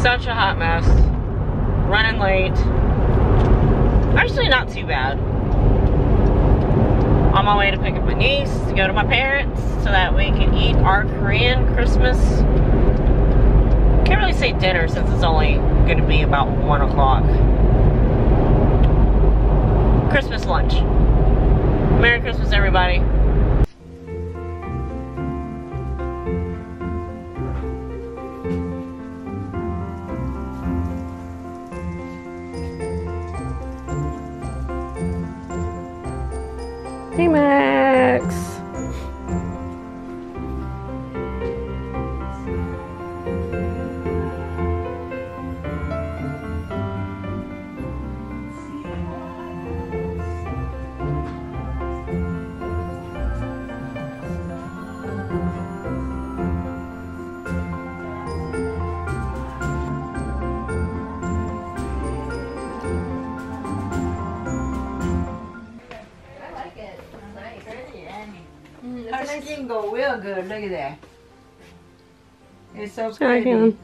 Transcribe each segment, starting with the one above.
Such a hot mess. Running late. Actually not too bad. On my way to pick up my niece to go to my parents so that we can eat our Korean Christmas. Can't really say dinner since it's only going to be about 1 o'clock. Christmas lunch. Merry Christmas, everybody. Hey, Max. Her skin go real good. Look at that. It's so pretty.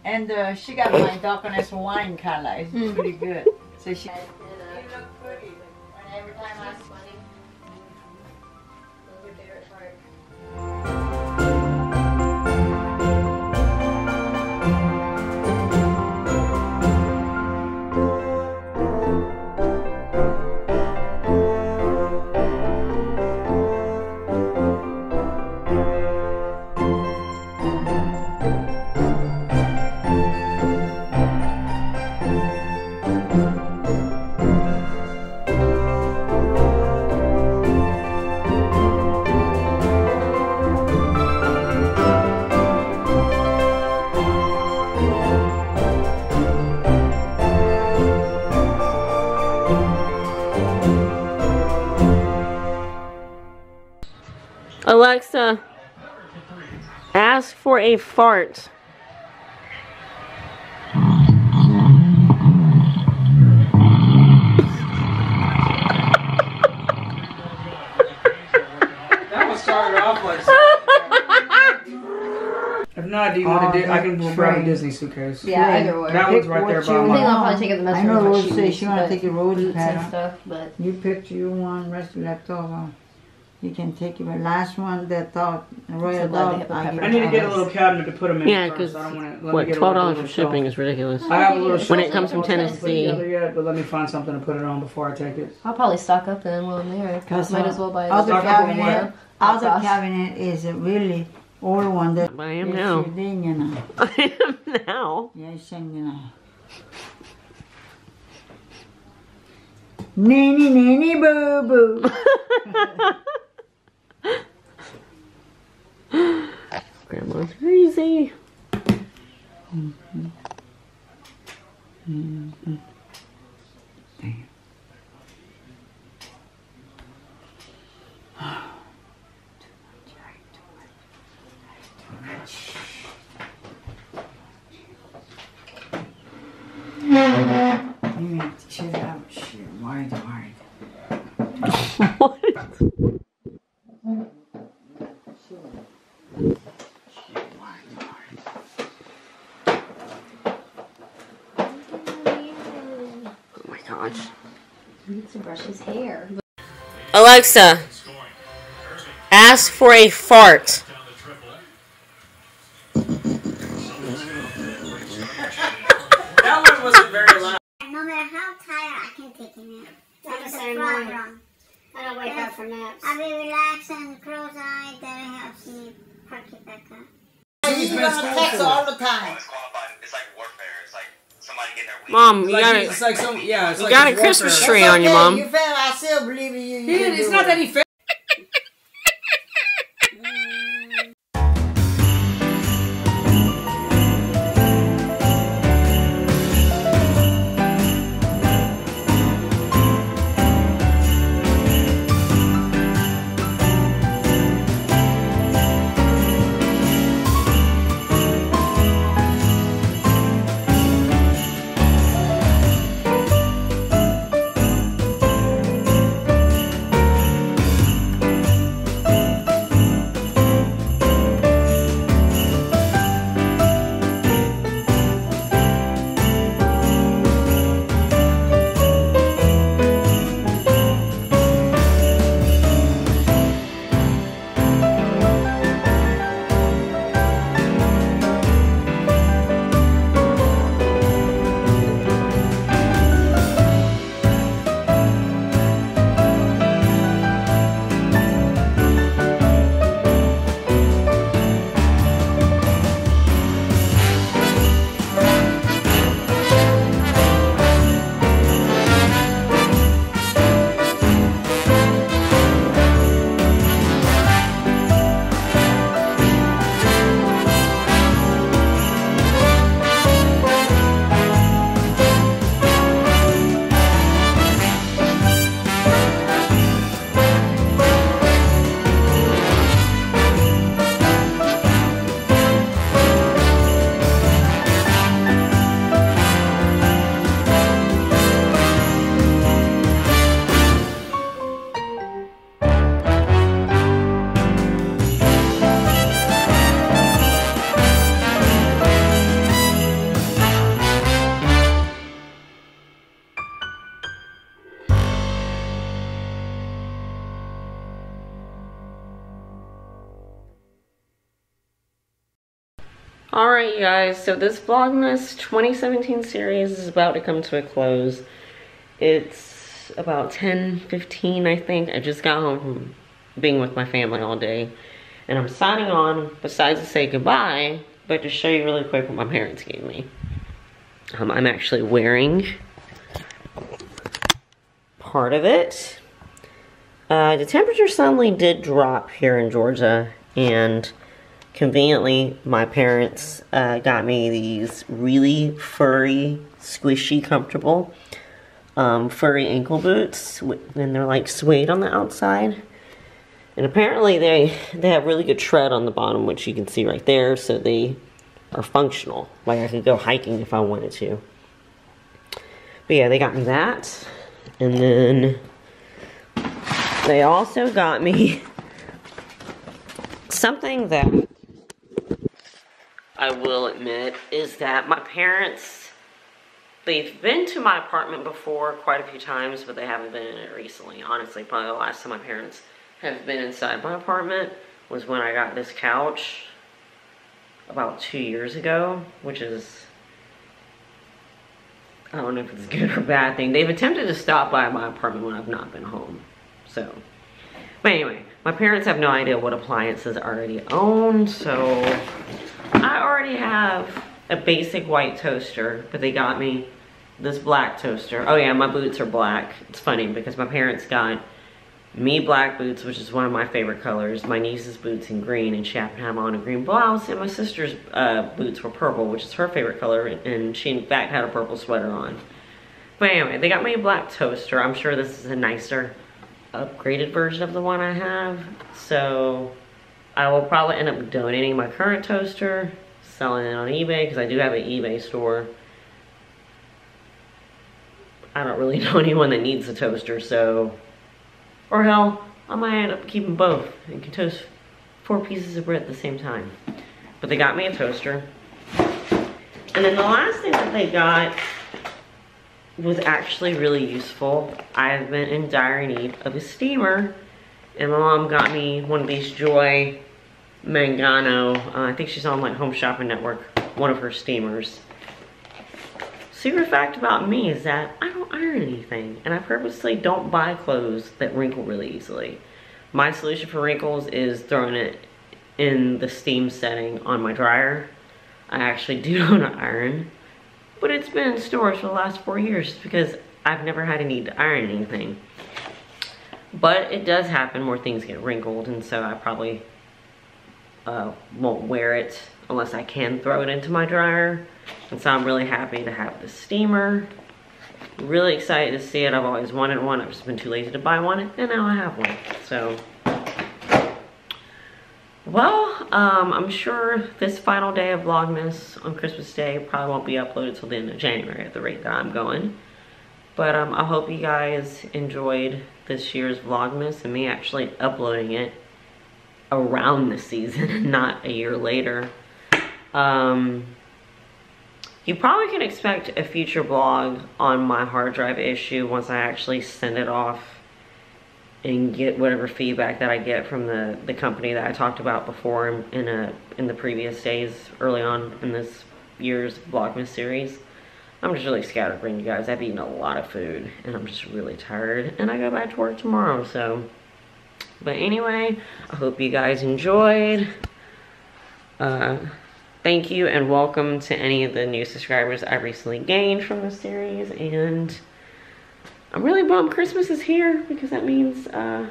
And she got my darkness wine color. It's pretty good. So she. You look pretty. And every time I funny. Your favorite part. Alexa, ask for a fart. That one started off like. If not, do you want to do? I can grab a Disney suitcase. Yeah, either way. That one's right there by I think my. I'll probably take it the most. I know Rose says she want to take a road and pattern. stuff, but You picked your one, rest left over. You can take it. But last one, that thought Royal Dog. I need to get a little cabinet to put them in. Yeah, because because I don't want what, to. $12 for shipping is ridiculous. I have a little When it comes from Tennessee. Yet, but let me find something to put it on before I take it. I'll probably stock up then while I'm there. Might as well buy it. Other Stock up on cabinet, what? other cabinet is a really old one that. I am now. I am now. Yes, you know. Nanny, nanny, boo, boo. Grandma's crazy. Damn. You have to chill out. Shit, wide. What? Oh my gosh. He needs to brush his hair. Alexa, ask for a fart. That one wasn't very loud. No matter how tired, I can take a nap. That's the same morning. I don't wake up for naps. I'll be relaxed and close eyes. That helps me perk it back up. You're gonna text all the time. It's like warfare. It's like somebody getting their week. Mom, you got It's like some. Yeah, it's you like got a warfare. Christmas tree on you, Mom. You feel? I still believe in you. It's not that he failed. Alright, you guys, so this Vlogmas 2017 series is about to come to a close. It's about 10:15, I think. I just got home from being with my family all day. And I'm signing on, besides to say goodbye, but to show you really quick what my parents gave me. I'm actually wearing part of it. The temperature suddenly did drop here in Georgia, and conveniently, my parents got me these really furry, squishy, comfortable furry ankle boots, and they're like suede on the outside. And apparently they have really good tread on the bottom, which you can see right there, so they are functional. Like I could go hiking if I wanted to. But yeah, they got me that. And then they also got me something that I will admit is that my parents, they've been to my apartment before quite a few times, but they haven't been in it recently. Honestly, probably the last time my parents have been inside my apartment was when I got this couch about 2 years ago, which is, I don't know if it's a good or bad thing. They've attempted to stop by my apartment when I've not been home, so. But anyway, my parents have no idea what appliances I already own, so I already have a basic white toaster, but they got me this black toaster. Oh yeah, my boots are black. It's funny because my parents got me black boots, which is one of my favorite colors, my niece's boots in green, and she happened to have on a green blouse, and my sister's boots were purple, which is her favorite color, and she in fact had a purple sweater on. But anyway, they got me a black toaster. I'm sure this is a nicer, upgraded version of the one I have, so I will probably end up donating my current toaster, selling it on eBay, because I do have an eBay store. I don't really know anyone that needs a toaster, so, or hell, I might end up keeping both and can toast 4 pieces of bread at the same time. But they got me a toaster. And then the last thing that they got was actually really useful. I have been in dire need of a steamer, and my mom got me one of these Joy Mangano, I think she's on like Home Shopping Network, one of her steamers. Secret fact about me is that I don't iron anything, and I purposely don't buy clothes that wrinkle really easily. My solution for wrinkles is throwing it in the steam setting on my dryer. I actually do not iron, but it's been in storage for the last 4 years because I've never had a need to iron anything. But it does happen where things get wrinkled, and so I probably won't wear it unless I can throw it into my dryer. And so I'm really happy to have the steamer. Really excited to see it. I've always wanted one. I've just been too lazy to buy one, and now I have one. So, well, I'm sure this final day of Vlogmas on Christmas Day probably won't be uploaded till the end of January at the rate that I'm going. But I hope you guys enjoyed this year's Vlogmas and me actually uploading it around the season and not a year later. You probably can expect a future vlog on my hard drive issue once I actually send it off and get whatever feedback that I get from the company that I talked about before in the previous days early on in this year's Vlogmas series. I'm just really scatterbrained, you guys. I've eaten a lot of food and I'm just really tired, and I go back to work tomorrow, so. But anyway, I hope you guys enjoyed. Thank you and welcome to any of the new subscribers I recently gained from this series, and I'm really bummed Christmas is here because that means I've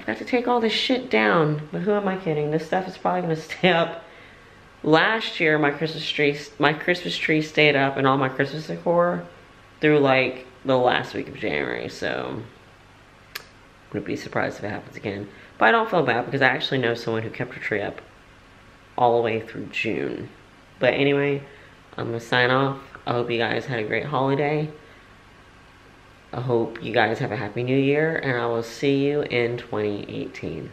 got to take all this shit down. But who am I kidding? This stuff is probably gonna stay up. Last year my Christmas tree stayed up and all my Christmas decor through like the last week of January, so I wouldn't be surprised if it happens again. But I don't feel bad because I actually know someone who kept her tree up all the way through June. But anyway, I'm gonna sign off. I hope you guys had a great holiday. I hope you guys have a happy new year, and I will see you in 2018.